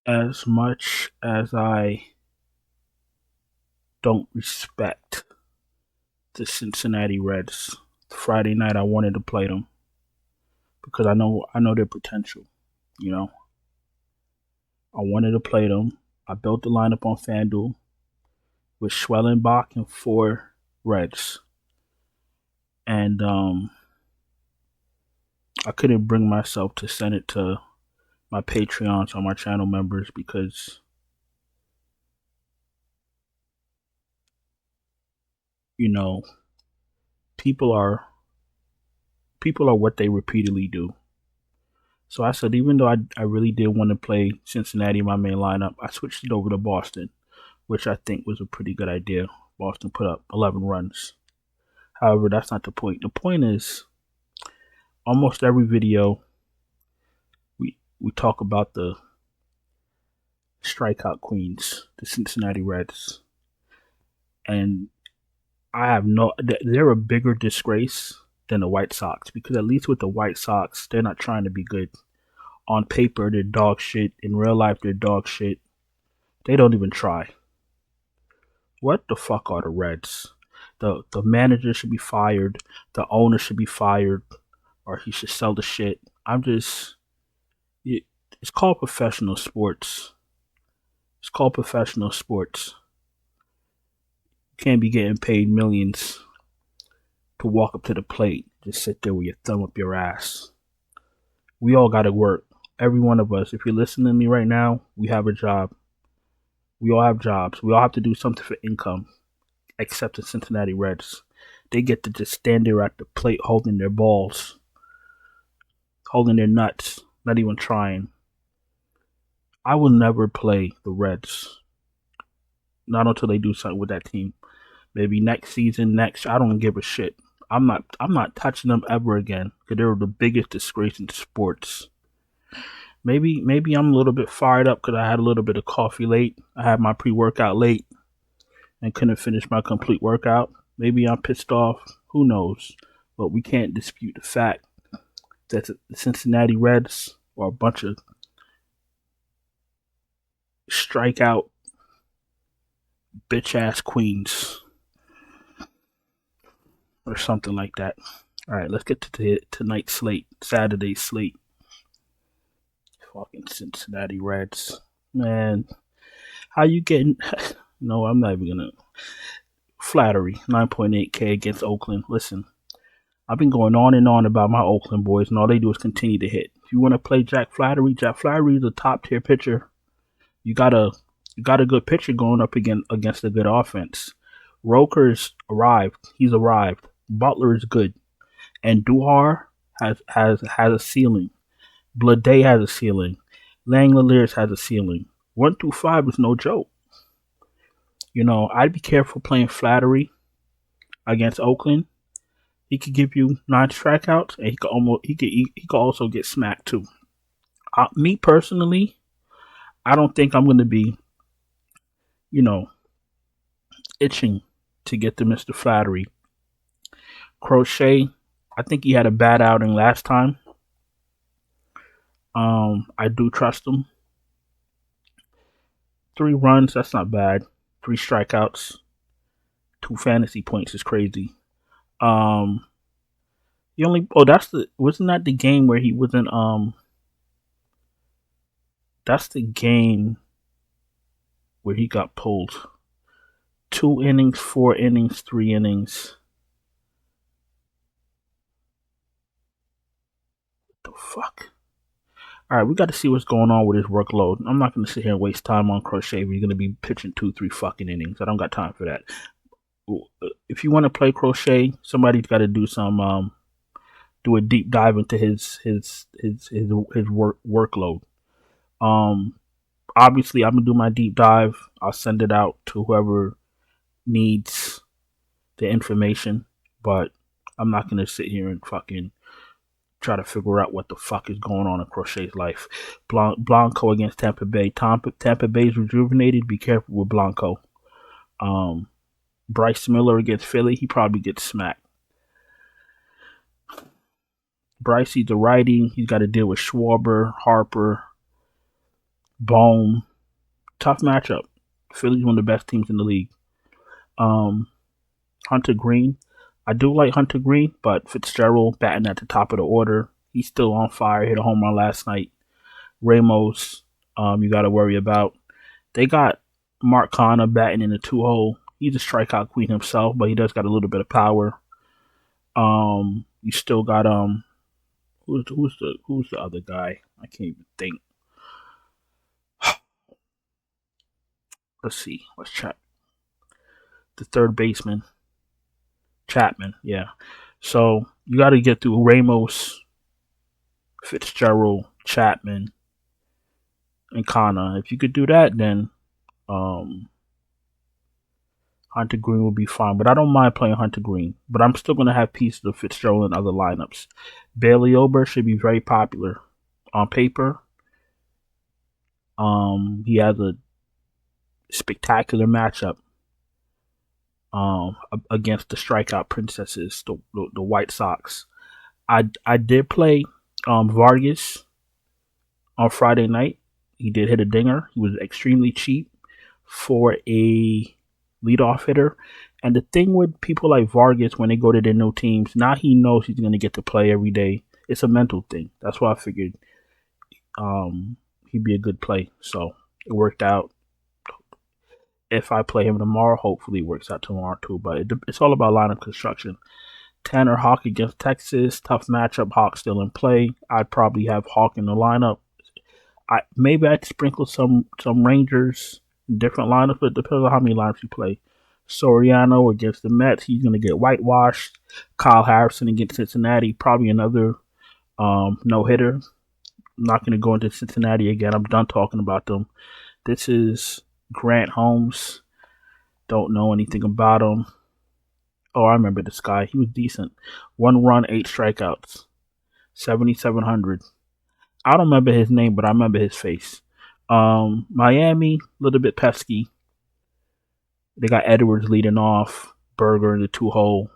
As much as I don't respect the Cincinnati Reds, Friday night I wanted to play them because I know their potential. You know, I wanted to play them. I built the lineup on FanDuel with Schwellenbach and 4 Reds, and I couldn't bring myself to send it to my Patreons or my channel members because you know people are people are what they repeatedly do. So I said, even though I really did want to play Cincinnati in my main lineup, I switched it over to Boston, which I think was a pretty good idea. Boston put up 11 runs. However, that's not the point. The point is, almost every video we talk about the strikeout queens, the Cincinnati Reds, and I have no. They're a bigger disgrace than the White Sox because at least with the White Sox, they're not trying to be good. On paper, they're dog shit. In real life, they're dog shit. They don't even try. What the fuck are the Reds? The manager should be fired. The owner should be fired, or he should sell the shit. I'm just. It's called professional sports. It's called professional sports. You can't be getting paid millions to walk up to the plate, just sit there with your thumb up your ass. We all got to work. Every one of us. If you're listening to me right now, we have a job. We all have jobs. We all have to do something for income, except the Cincinnati Reds. They get to just stand there at the plate holding their balls, holding their nuts, not even trying. I will never play the Reds. Not until they do something with that team. Maybe next season, I don't give a shit. I'm not touching them ever again because they were the biggest disgrace in sports. Maybe I'm a little bit fired up because I had a little bit of coffee late. I had my pre-workout late and couldn't finish my complete workout. Maybe I'm pissed off. Who knows? But we can't dispute the fact that the Cincinnati Reds are a bunch of strikeout bitch ass queens or something like that. All right, let's get to tonight's slate, Saturday's slate. Fucking Cincinnati Reds, man. How you getting? No, I'm not even gonna. Flattery, 9.8K against Oakland. Listen, I've been going on and on about my Oakland boys, and all they do is continue to hit. If you want to play Jack Flattery is a top tier pitcher. You got a good pitcher going up against a good offense. Roker's arrived. He's arrived. Butler is good, and Duhar has a ceiling. Blade has a ceiling. Langoliers has a ceiling. 1 through 5 is no joke. I'd be careful playing Flattery against Oakland. He could give you 9 strikeouts, and he could also get smacked too. Me personally, I don't think I'm going to be, you know, itching to get to Mr. Flattery. Crochet, I think he had a bad outing last time. I do trust him. 3 runs, that's not bad. 3 strikeouts, 2 fantasy points is crazy. The only wasn't that the game where he wasn't that's the game where he got pulled. 2 innings, 4 innings, 3 innings. What the fuck? All right, we got to see what's going on with his workload. I'm not going to sit here and waste time on Crochet if he's going to be pitching 2, 3 fucking innings. I don't got time for that. If you want to play Crochet, somebody's got to do a deep dive into his workload. Obviously, I'm gonna do my deep dive. I'll send it out to whoever needs the information, but I'm not gonna sit here and fucking try to figure out what the fuck is going on in Crochet's life. Blanco against Tampa Bay. Tampa Bay's rejuvenated. Be careful with Blanco. Bryce Miller against Philly. He probably gets smacked. Bryce, he's a righty. He's got to deal with Schwarber, Harper, Boom. Tough matchup. Philly's one of the best teams in the league. Um, Hunter Green. I do like Hunter Green, but Fitzgerald batting at the top of the order. He's still on fire. Hit a home run last night. Ramos, you got to worry about. They got Mark Connor batting in the 2-hole. He's a strikeout queen himself, but he does got a little bit of power. You still got who's the other guy? I can't even think. Let's see. Let's check. The third baseman, Chapman. Yeah. So you got to get through Ramos, Fitzgerald, Chapman, and Connor. If you could do that, then Hunter Green will be fine. But I don't mind playing Hunter Green. But I'm still going to have pieces of Fitzgerald in other lineups. Bailey Ober should be very popular on paper. He has a spectacular matchup against the strikeout princesses, the White Sox. I did play Vargas on Friday night. He did hit a dinger. He was extremely cheap for a leadoff hitter. And the thing with people like Vargas, when they go to their new teams, now he knows he's going to get to play every day. It's a mental thing. That's why I figured he'd be a good play. So it worked out. If I play him tomorrow, hopefully it works out tomorrow too. But it's all about lineup construction. Tanner Hawk against Texas. Tough matchup. Hawk still in play. I'd probably have Hawk in the lineup. Maybe I'd sprinkle some Rangers in different lineups, but it depends on how many lineups you play. Soriano against the Mets. He's going to get whitewashed. Kyle Harrison against Cincinnati. Probably another no-hitter. I'm not going to go into Cincinnati again. I'm done talking about them. This is Grant Holmes. Don't know anything about him. Oh, I remember this guy. He was decent. 1 run, 8 strikeouts. 7,700. I don't remember his name, but I remember his face. Miami, a little bit pesky. They got Edwards leading off. Berger in the 2-hole.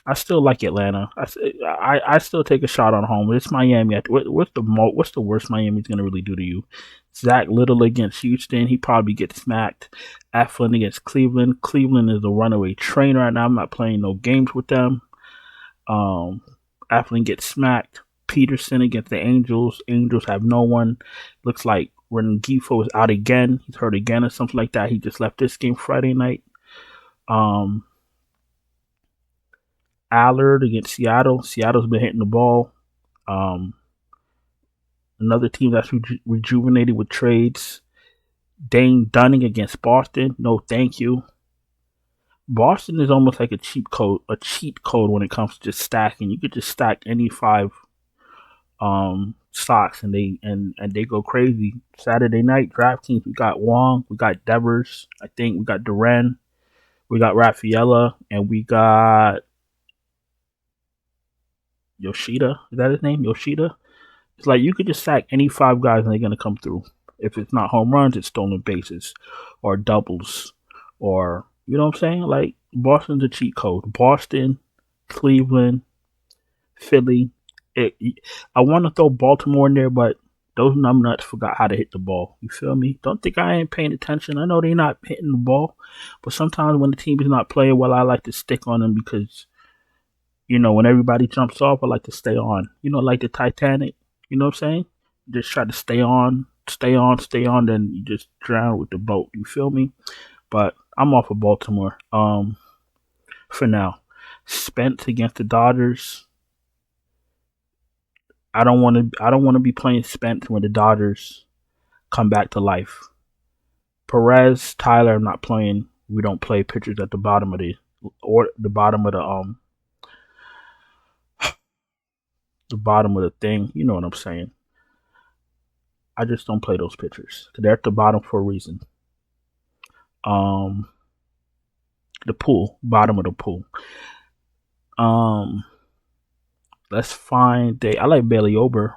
I still like Atlanta. I still take a shot on home. It's Miami. What's the worst Miami's gonna really do to you? Zach Little against Houston. He probably gets smacked. Eflin against Cleveland. Cleveland is a runaway train right now. I'm not playing no games with them. Eflin gets smacked. Peterson against the Angels. Angels have no one. Looks like Rengifo is out again. He's hurt again or something like that. He just left this game Friday night. Allard against Seattle. Seattle's been hitting the ball. Another team that's rejuvenated with trades. Dane Dunning against Boston. No, thank you. Boston is almost like a cheat code when it comes to just stacking. You could just stack any 5 stocks and they go crazy. Saturday night DraftKings, we got Wong, we got Devers, I think we got Duran, we got Rafaela, and we got Yoshida. Is that his name? Yoshida? It's like you could just sack any 5 guys and they're gonna come through. If it's not home runs, it's stolen bases or doubles, or you know what I'm saying? Like Boston's a cheat code. Boston, Cleveland, Philly. I want to throw Baltimore in there, but those numbnuts forgot how to hit the ball. You feel me? Don't think I ain't paying attention. I know they're not hitting the ball, but sometimes when the team is not playing well, I like to stick on them because, you know, when everybody jumps off, I like to stay on. You know, like the Titanic. You know what I'm saying? Just try to stay on, then you just drown with the boat. You feel me? But I'm off of Baltimore. For now. Spence against the Dodgers. I don't want to be playing Spence when the Dodgers come back to life. Perez, Tyler, I'm not playing. We don't play pitchers at the bottom of the thing. You know what I'm saying? I just don't play those pitchers. They're at the bottom for a reason. The pool, bottom of the pool. Let's find I like Bailey Ober,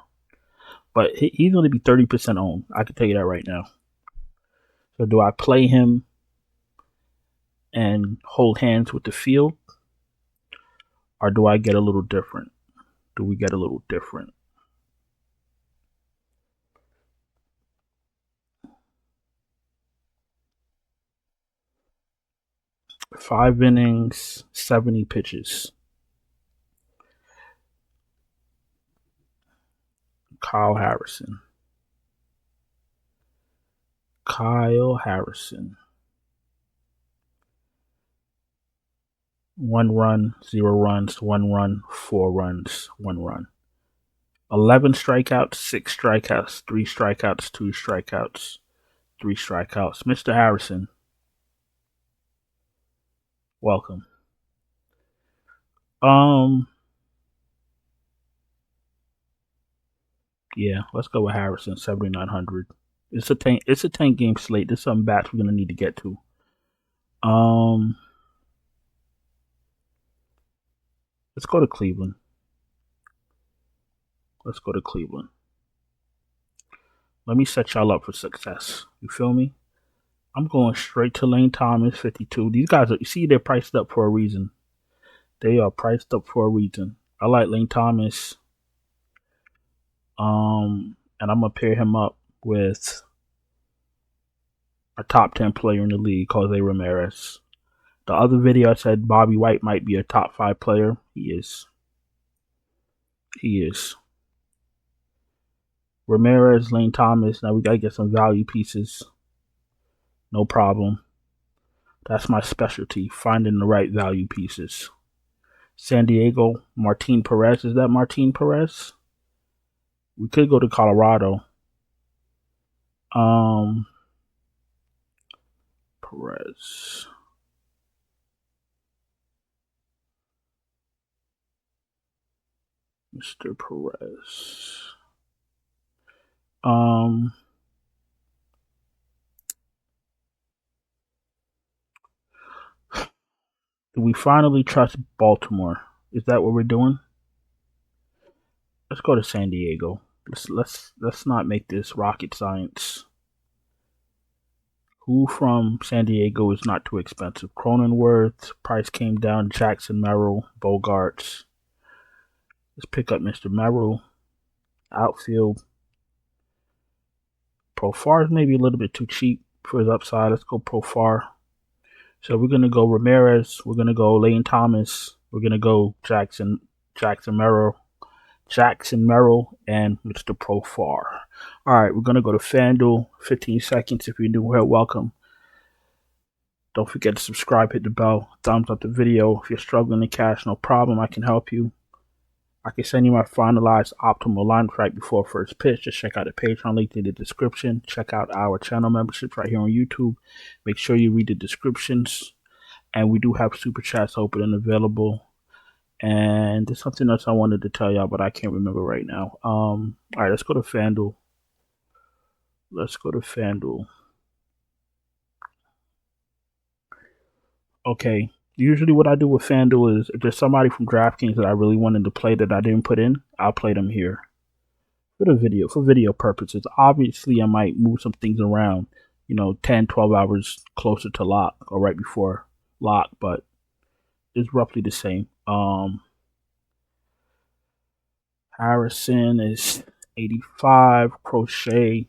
but he's going to be 30% owned. I can tell you that right now. So do I play him and hold hands with the field, or do I get a little different? Do we get a little different? 5 innings, 70 pitches. Kyle Harrison. 1 run, 0 runs, 1 run, 4 runs, 1 run. 11 strikeouts, 6 strikeouts, 3 strikeouts, 2 strikeouts, 3 strikeouts. Mr. Harrison, welcome. Yeah, let's go with Harrison, 7,900. It's a 10 game slate. There's some bats we're gonna need to get to. Let's go to Cleveland. Let me set y'all up for success. You feel me? I'm going straight to Lane Thomas, 52. These guys, you see, they're priced up for a reason. They are priced up for a reason. I like Lane Thomas. And I'm gonna pair him up with a top 10 player in the league, Jose Ramirez. The other video I said Bobby White might be a top 5 player. He is. Ramirez, Lane Thomas. Now we gotta get some value pieces. No problem. That's my specialty, finding the right value pieces. San Diego, Martin Perez. Is that Martin Perez? We could go to Colorado. Perez. Mr. Perez. Do we finally trust Baltimore? Is that what we're doing? Let's go to San Diego. Let's not make this rocket science. Who from San Diego is not too expensive? Cronenworth, price came down. Jackson Merrill, Bogarts. Let's pick up Mr. Merrill. Outfield. Profar is maybe a little bit too cheap for his upside. Let's go Profar. So we're going to go Ramirez. We're going to go Lane Thomas. We're going to go Jackson Merrill, and Mr. Profar. All right, we're going to go to FanDuel. 15 seconds. If you're new here, welcome. Don't forget to subscribe, hit the bell, thumbs up the video. If you're struggling to cash, no problem. I can help you. I can send you my finalized optimal line right before first pitch. Just check out the Patreon link in the description. Check out our channel memberships right here on YouTube. Make sure you read the descriptions. And we do have super chats open and available. And there's something else I wanted to tell y'all, but I can't remember right now. All right, let's go to FanDuel. Okay. Usually what I do with FanDuel is if there's somebody from DraftKings that I really wanted to play that I didn't put in, I'll play them here. For video purposes. Obviously, I might move some things around, 10, 12 hours closer to lock or right before lock, but it's roughly the same. Harrison is 85. Crochet.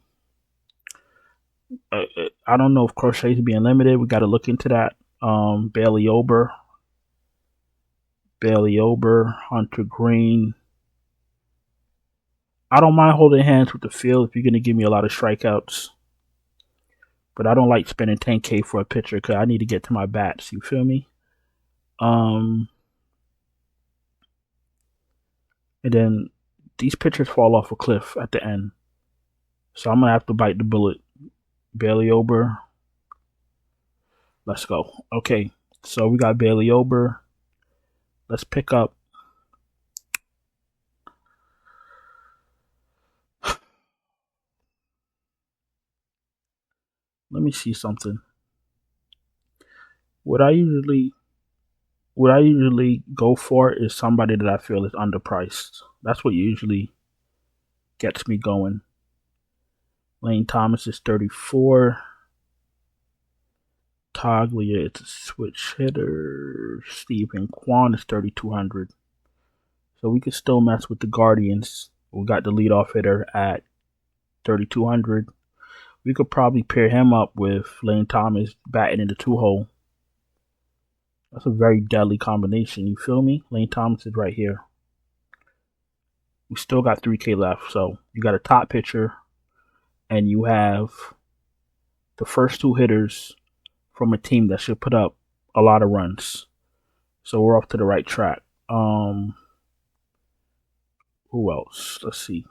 I don't know if Crochet is being limited. We got to look into that. Bailey Ober, Hunter Green. I don't mind holding hands with the field if you're going to give me a lot of strikeouts. But I don't like spending $10K for a pitcher because I need to get to my bats. You feel me? And then these pitchers fall off a cliff at the end. So I'm going to have to bite the bullet. Bailey Ober. Let's go. Okay, so we got Bailey Ober. Let's pick up. Let me see something. What I usually go for is somebody that I feel is underpriced. That's what usually gets me going. Lane Thomas is 34. Toglia is a switch hitter. Stephen Kwan is 3,200. So we can still mess with the Guardians. We got the leadoff hitter at 3,200. We could probably pair him up with Lane Thomas batting in the 2-hole. That's a very deadly combination. You feel me? Lane Thomas is right here. We still got 3K left. So you got a top pitcher, and you have the first two hitters from a team that should put up a lot of runs. So we're off to the right track. Who else? Let's see.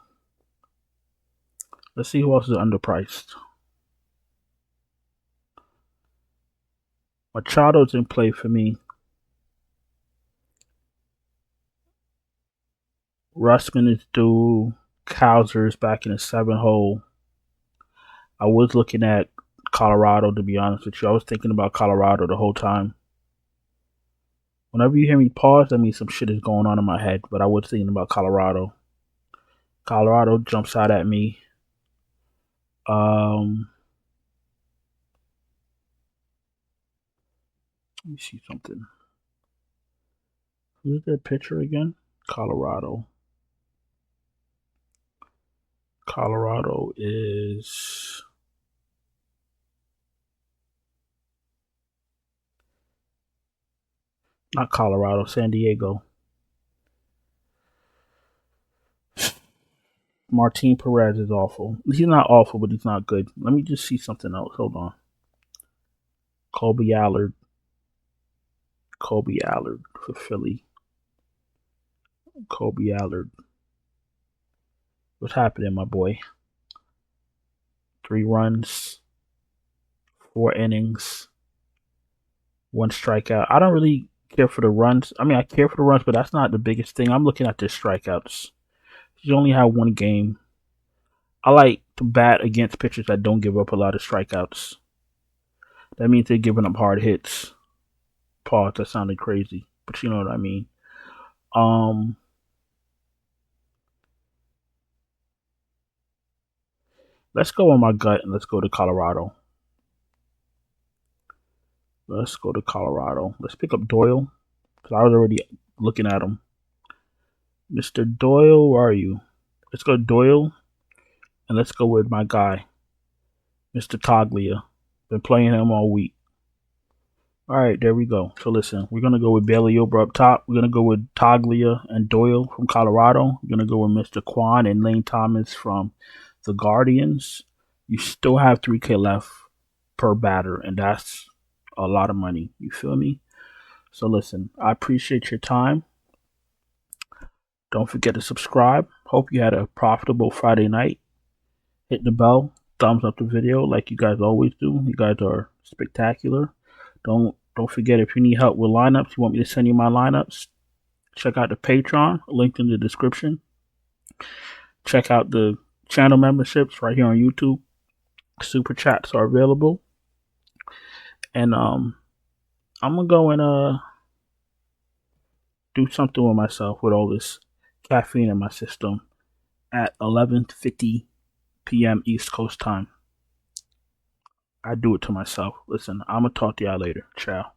Let's see who else is underpriced. Machado's in play for me. Russman is due. Cowser's back in the 7-hole. I was looking at Colorado, to be honest with you. I was thinking about Colorado the whole time. Whenever you hear me pause, that means some shit is going on in my head. But I was thinking about Colorado. Colorado jumps out at me. Let me see something. Who's their pitcher again? Colorado. Colorado is not Colorado, San Diego. Martin Perez is awful. He's not awful, but he's not good. Let me just see something else. Hold on. Colby Allard for Philly. Colby Allard. What's happening, my boy? 3 runs, 4 innings, 1 strikeout. I don't really care for the runs. I mean, I care for the runs, but that's not the biggest thing. I'm looking at the strikeouts. You only have 1 game. I like to bat against pitchers that don't give up a lot of strikeouts. That means they're giving up hard hits. Pause, that sounded crazy, but you know what I mean. Let's go on my gut and let's go to Colorado. Let's pick up Doyle, because I was already looking at him. Mr. Doyle, where are you? Let's go Doyle, and let's go with my guy, Mr. Toglia. Been playing him all week. All right, there we go. So listen, we're going to go with Bailey Ober up top. We're going to go with Toglia and Doyle from Colorado. We're going to go with Mr. Kwan and Lane Thomas from the Guardians. You still have 3K left per batter, and that's a lot of money. You feel me? So listen, I appreciate your time. Don't forget to subscribe. Hope you had a profitable Friday night. Hit the bell. Thumbs up the video like you guys always do. You guys are spectacular. Don't forget, if you need help with lineups, you want me to send you my lineups, check out the Patreon, linked in the description. Check out the channel memberships right here on YouTube. Super chats are available. And I'm gonna go and do something with myself with all this caffeine in my system at 11:50 p.m. East Coast time. I do it to myself. Listen, I'm gonna talk to y'all later. Ciao.